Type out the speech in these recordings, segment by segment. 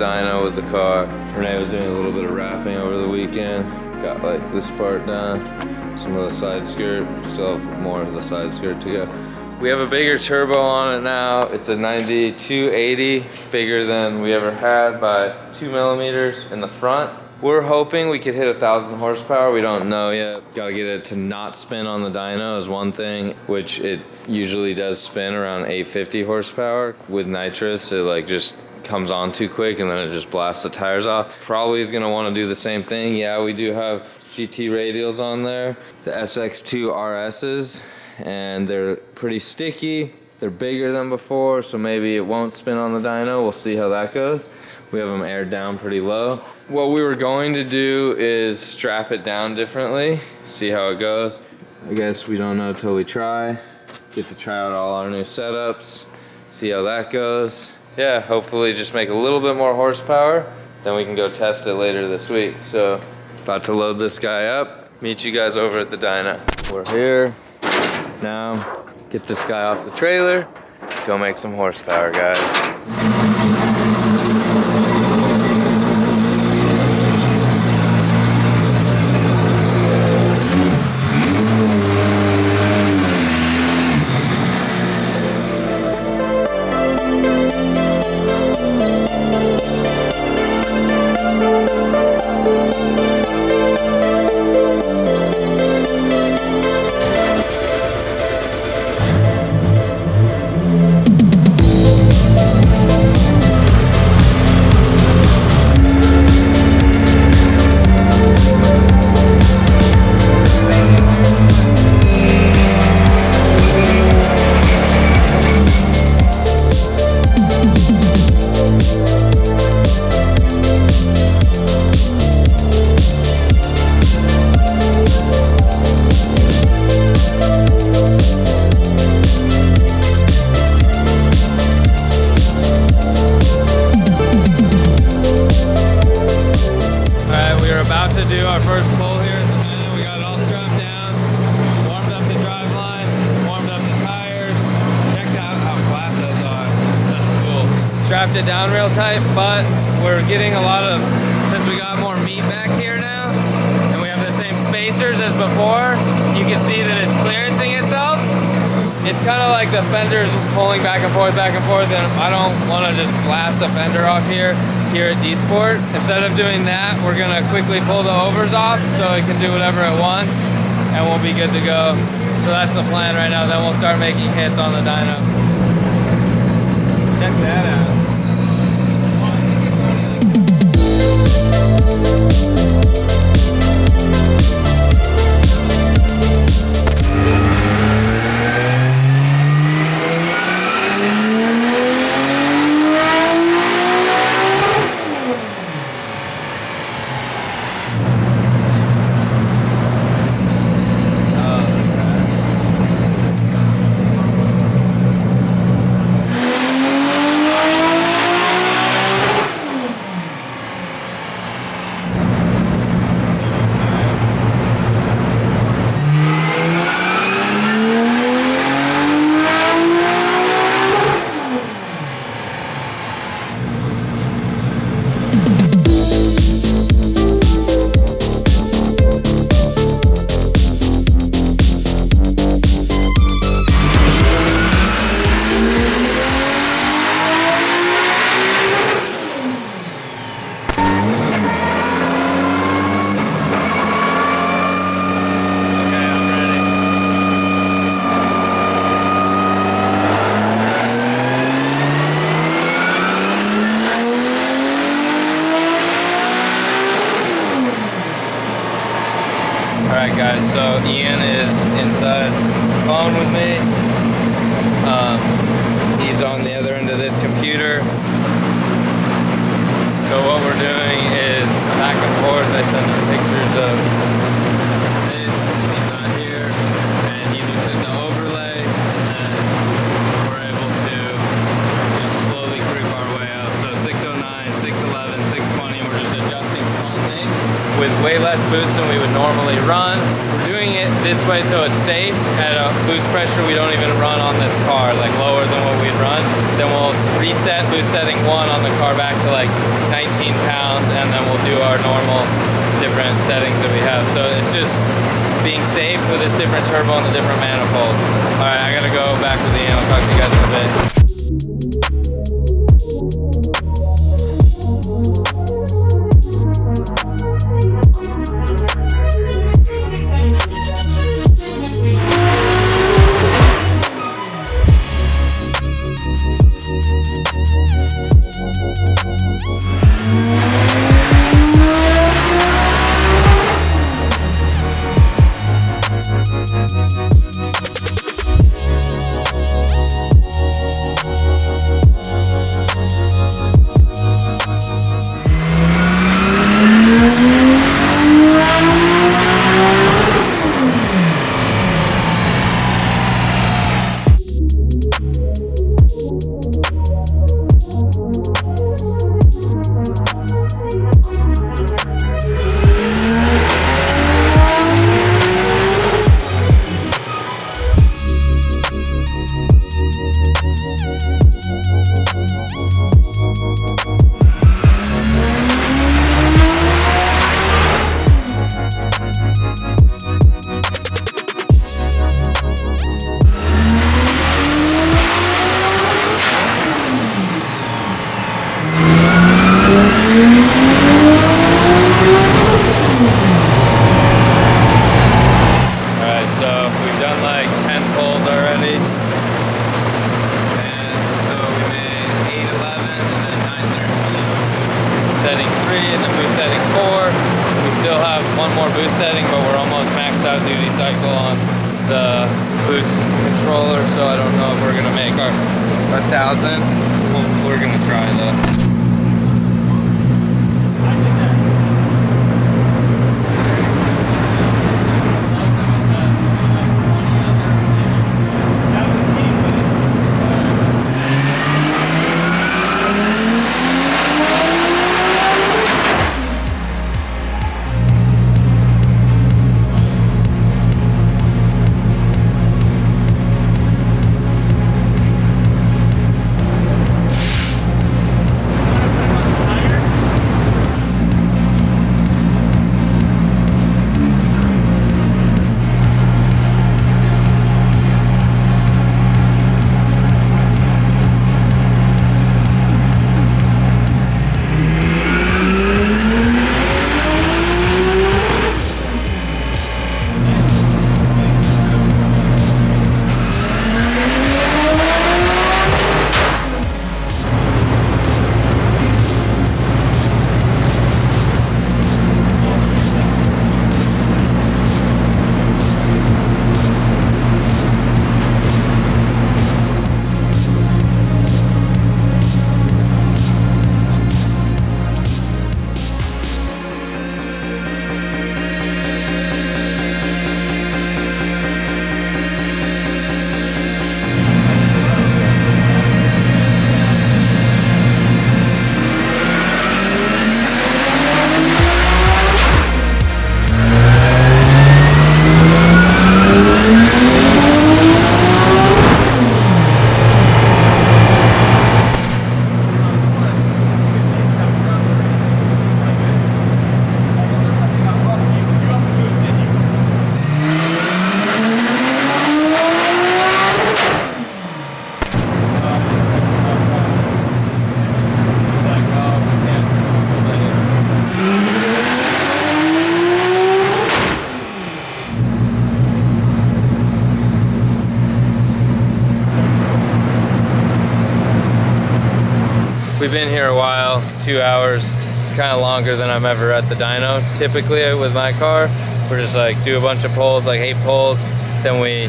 dyno with the car. Renee was doing a little bit of wrapping over the weekend. Got like this part done, some of the side skirt, still have more of the side skirt to go. We have a bigger turbo on it now. It's a 9280, bigger than we ever had by 2 millimeters in the front. We're hoping we could hit 1,000 horsepower. We don't know yet. Gotta get it to not spin on the dyno is one thing, which it usually does spin around 850 horsepower. With nitrous, it like just comes on too quick and then it just blasts the tires off. Probably is gonna wanna do the same thing. Yeah, we do have GT radials on there, the SX2 RSs, and they're pretty sticky. They're bigger than before, so maybe it won't spin on the dyno. We'll see how that goes. We have them aired down pretty low. What we were going to do is strap it down differently, see how it goes. I guess we don't know till we try. Get to try out all our new setups, see how that goes. Yeah, hopefully just make a little bit more horsepower, then we can go test it later this week. So, about to load this guy up. Meet you guys over at the dyno. We're here. Now, get this guy off the trailer, go make some horsepower, guys. Strapped it down real tight, but we're getting a lot of, since we got more meat back here now, and we have the same spacers as before, you can see that it's clearancing itself. It's kind of like the fenders pulling back and forth, and I don't want to just blast a fender off here at D-Sport. Instead of doing that, we're gonna quickly pull the overs off so it can do whatever it wants, and we'll be good to go. So that's the plan right now, then we'll start making hits on the dyno. Check that out. Alright guys, so Ian is inside the phone with me. He's on the other end of this computer. So what we're doing is back and forth. I send him pictures of this, he's not here, and he looks at the overlay, and we're able to just slowly creep our way up. So 609, 611, 620, we're just adjusting small things with way less boost than we would normally run. We're doing it this way so it's safe. At a boost pressure we don't even run on this car, like lower than what we'd run. Then we'll reset boost setting 1 on the car back to like pounds, and then we'll do our normal different settings that we have. So it's just being safe with this different turbo and the different manifold. All right, I gotta go back with Ian. I'll talk to you guys in a bit. One more boost setting, but we're almost maxed out duty cycle on the boost controller, so I don't know if we're gonna make our 1,000. We're gonna try though. We've been here a while, 2 hours. It's kind of longer than I'm ever at the dyno. Typically with my car, we're just like do a bunch of pulls, like 8 pulls, then we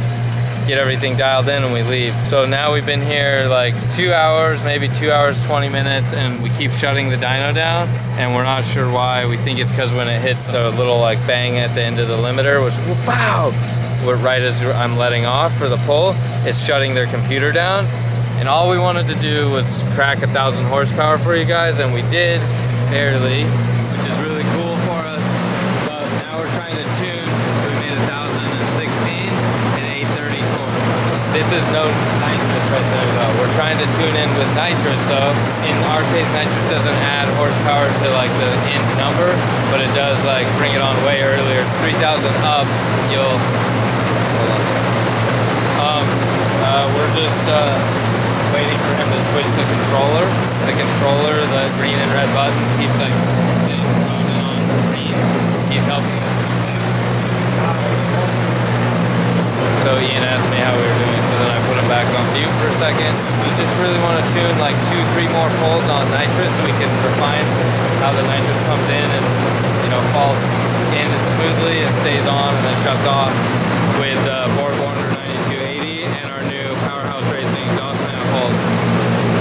get everything dialed in and we leave. So now we've been here like 2 hours, maybe 2 hours, 20 minutes, and we keep shutting the dyno down, and we're not sure why. We think it's because when it hits the little like bang at the end of the limiter, which wow, right as I'm letting off for the pull, it's shutting their computer down. And all we wanted to do was crack 1,000 horsepower for you guys, and we did, barely, which is really cool for us. But now we're trying to tune. We made 1,016 and 830 torque. This is no nitrous right there though. We're trying to tune in with nitrous though. In our case, nitrous doesn't add horsepower to to like the end number, but it does like bring it on way earlier. It's 3,000 up. You'll, hold on. We're just waiting for him to switch the controller. The controller, the green and red button, keeps like staying on green. He's helping us. So Ian asked me how we were doing, so then I put him back on mute for a second. We just really want to tune like 2-3 more poles on nitrous so we can refine how the nitrous comes in and, you know, falls in smoothly and stays on and then shuts off with Borg Warner 9280 and our new Powerhouse Racing exhaust manifold.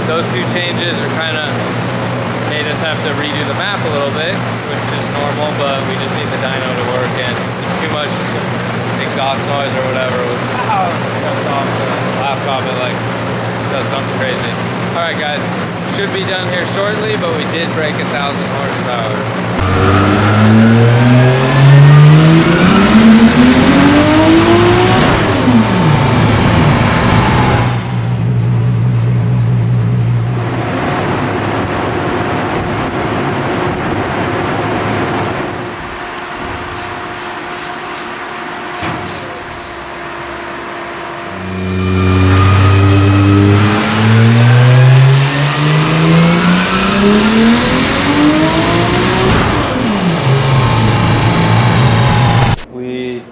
Those two changes are kind of made us have to redo the map a little bit, which is normal, but we just need the dyno to work, and there's too much exhaust noise or whatever. Shuts off the laptop, it like does something crazy. All right, guys, should be done here shortly, but we did break 1,000 horsepower.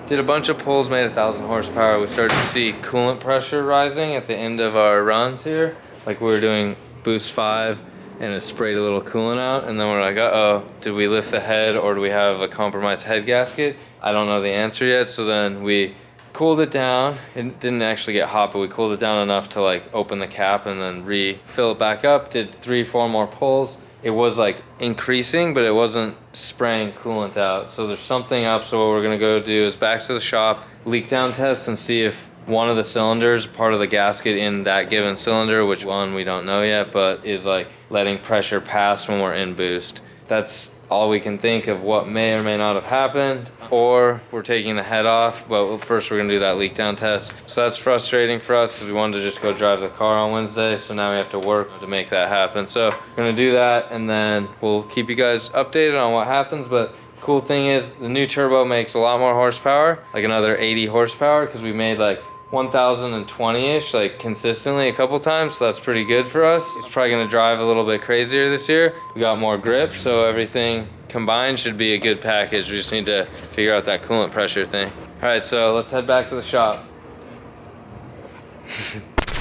Did a bunch of pulls, made 1,000 horsepower. We started to see coolant pressure rising at the end of our runs here. Like we were doing boost 5 and it sprayed a little coolant out, and then we're like, uh-oh, did we lift the head or do we have a compromised head gasket? I don't know the answer yet. So then we cooled it down. It didn't actually get hot, but we cooled it down enough to like open the cap and then refill it back up. Did 3-4 more pulls. It was like increasing, but it wasn't spraying coolant out. So there's something up. So what we're gonna go do is back to the shop, leak down test, and see if one of the cylinders, part of the gasket in that given cylinder, which one we don't know yet, but is like letting pressure pass when we're in boost. That's all we can think of what may or may not have happened, or we're taking the head off, but first we're gonna do that leak down test. So that's frustrating for us because we wanted to just go drive the car on Wednesday, so now we have to work to make that happen. So we're gonna do that, and then we'll keep you guys updated on what happens. But cool thing is the new turbo makes a lot more horsepower, like another 80 horsepower, because we made like 1,020-ish like consistently a couple times, so that's pretty good for us. It's probably gonna drive a little bit crazier this year. We got more grip, so everything combined should be a good package. We just need to figure out that coolant pressure thing. All right, so let's head back to the shop.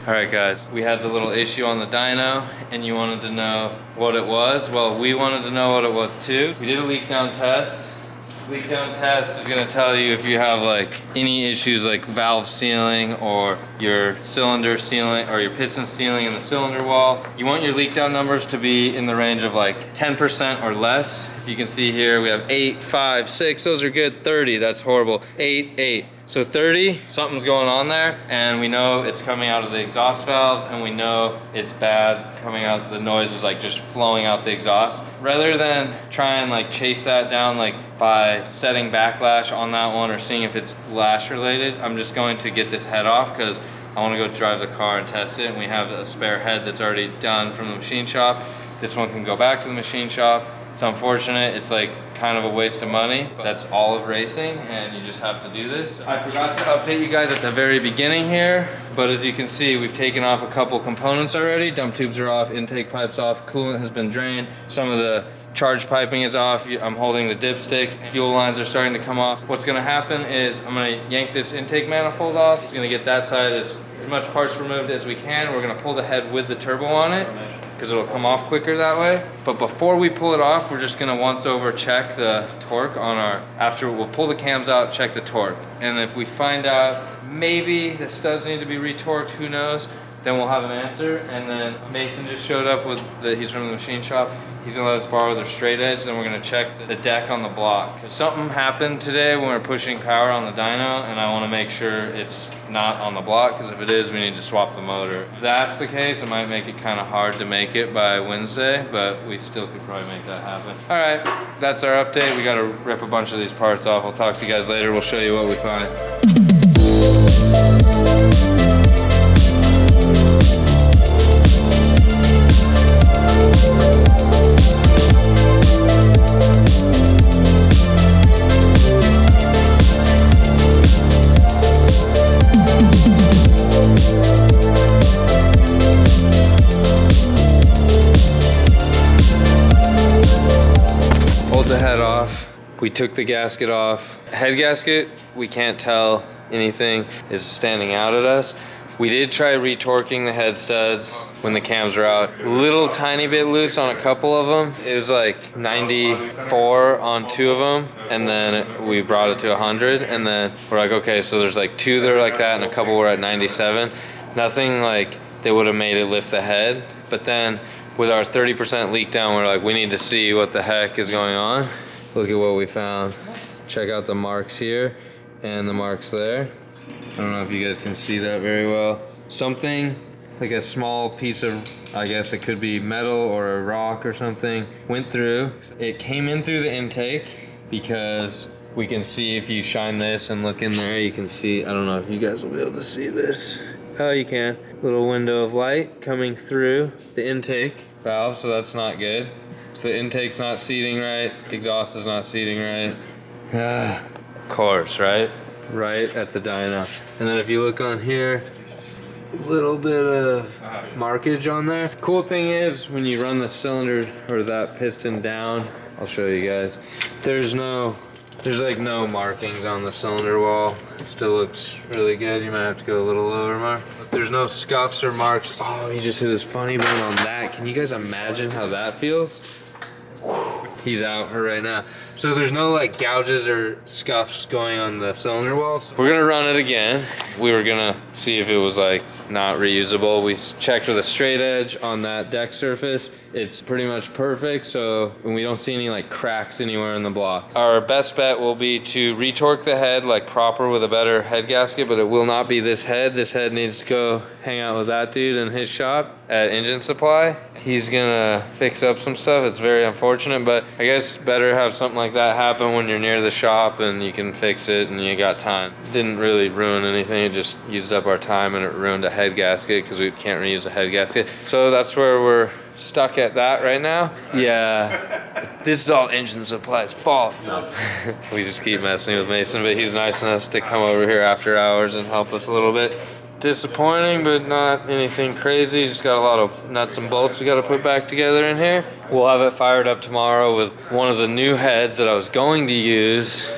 All right, guys, we had the little issue on the dyno, and you wanted to know what it was. Well, we wanted to know what it was too. We did a leak down test. Leak down test is going to tell you if you have like any issues like valve sealing or your cylinder sealing or your piston sealing in the cylinder wall. You want your leak down numbers to be in the range of like 10% or less. You can see here we have 8, 5, 6, those are good. 30, that's horrible. 8, 8. So 30, something's going on there, and we know it's coming out of the exhaust valves, and we know it's bad coming out, the noise is like just flowing out the exhaust. Rather than try and like chase that down like by setting backlash on that one or seeing if it's lash related, I'm just going to get this head off because I want to go drive the car and test it, and we have a spare head that's already done from the machine shop. This one can go back to the machine shop. It's unfortunate, it's like kind of a waste of money, but that's all of racing, and you just have to do this. I forgot to update you guys at the very beginning here, but as you can see, we've taken off a couple components already. Dump tubes are off, intake pipes off, coolant has been drained, some of the charge piping is off. I'm holding the dipstick. Fuel lines are starting to come off. What's gonna happen is I'm gonna yank this intake manifold off. It's gonna get that side as much parts removed as we can. We're gonna pull the head with the turbo on it because it'll come off quicker that way. But before we pull it off, we're just gonna once over check the torque on our, after we'll pull the cams out, check the torque. And if we find out maybe this does need to be retorqued, who knows, then we'll have an answer. And then Mason just showed up with he's from the machine shop. He's gonna let us borrow their straight edge, then we're gonna check the deck on the block. Something happened today when we were pushing power on the dyno, and I wanna make sure it's not on the block, because if it is, we need to swap the motor. If that's the case, it might make it kinda hard to make it by Wednesday, but we still could probably make that happen. All right, that's our update. We gotta rip a bunch of these parts off. I'll talk to you guys later. We'll show you what we find. the head off. We took the gasket off. Head gasket, we can't tell anything is standing out at us. We did try retorquing the head studs when the cams were out. Little tiny bit loose on a couple of them. It was like 94 on 2 of them, and then we brought it to 100, and then we're like, okay, so there's like 2 that are like that, and a couple were at 97. Nothing like they would have made it lift the head, but then with our 30% leak down, we're like, we need to see what the heck is going on. Look at what we found. Check out the marks here and the marks there. I don't know if you guys can see that very well. Something like a small piece of, I guess it could be metal or a rock or something, went through. It came in through the intake because we can see if you shine this and look in there, you can see, I don't know if you guys will be able to see this. Oh, you can. Little window of light coming through the intake valve, so that's not good. So the intake's not seating right, exhaust is not seating right. Of course, right? Right at the dyno. And then if you look on here, a little bit of markage on there. Cool thing is when you run the cylinder or that piston down, I'll show you guys, there's like no markings on the cylinder wall. It still looks really good. You might have to go a little lower, Mark. But there's no scuffs or marks. Oh, he just hit his funny bone on that. Can you guys imagine how that feels? He's out right now. So there's no like gouges or scuffs going on the cylinder walls. We're gonna run it again. We were gonna see if it was like not reusable. We checked with a straight edge on that deck surface. It's pretty much perfect, so we don't see any like cracks anywhere in the block. Our best bet will be to retorque the head like proper with a better head gasket, but it will not be this head. This head needs to go hang out with that dude in his shop at Engine Supply. He's gonna fix up some stuff. It's very unfortunate, but I guess better have something like that happen when you're near the shop and you can fix it and you got time. Didn't really ruin anything, it just used up our time and it ruined a head gasket because we can't reuse a head gasket. So that's where we're stuck at that right now. Yeah, this is all Engine Supply's fault. No. We just keep messing with Mason, but he's nice enough to come over here after hours and help us a little bit. Disappointing, but not anything crazy. Just got a lot of nuts and bolts we got to put back together in here. We'll have it fired up tomorrow with one of the new heads that I was going to use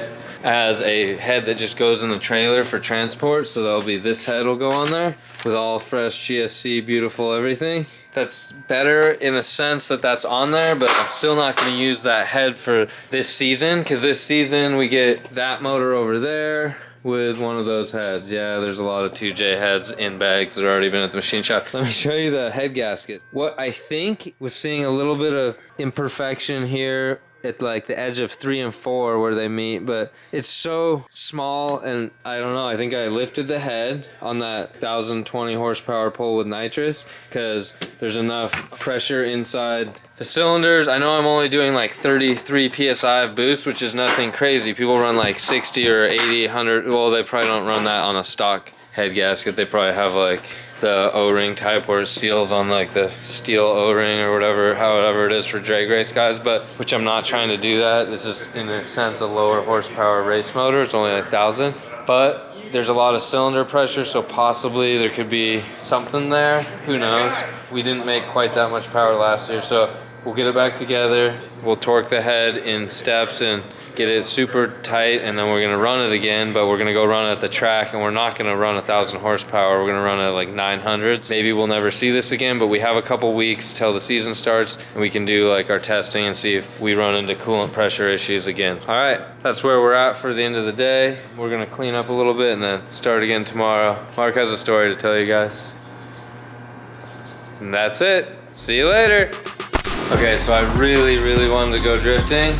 as a head that just goes in the trailer for transport. So that'll be this head will go on there with all fresh GSC, beautiful everything. That's better in the sense that that's on there, but I'm still not going to use that head for this season because this season we get that motor over there with one of those heads. Yeah, there's a lot of 2J heads in bags that have already been at the machine shop. Let me show you the head gasket. What I think was seeing a little bit of imperfection here at like the edge of 3 and 4 where they meet, but it's so small and I don't know, I think I lifted the head on that 1020 horsepower pole with nitrous because there's enough pressure inside the cylinders. I know I'm only doing like 33 PSI of boost, which is nothing crazy. People run like 60 or 80, 100. Well, they probably don't run that on a stock head gasket. They probably have like the O-ring type where it seals on like the steel O-ring or whatever, however it is for drag race guys, but which I'm not trying to do that. This is in a sense a lower horsepower race motor. It's only like 1,000, but there's a lot of cylinder pressure, so possibly there could be something there. Who knows? We didn't make quite that much power last year, so we'll get it back together. We'll torque the head in steps and get it super tight, and then we're gonna run it again, but we're gonna go run it at the track, and we're not gonna run 1,000 horsepower. We're gonna run it at like 900s. Maybe we'll never see this again, but we have a couple weeks till the season starts, and we can do like our testing and see if we run into coolant pressure issues again. All right, that's where we're at for the end of the day. We're gonna clean up a little bit and then start again tomorrow. Mark has a story to tell you guys. And that's it. See you later. Okay, so I really wanted to go drifting.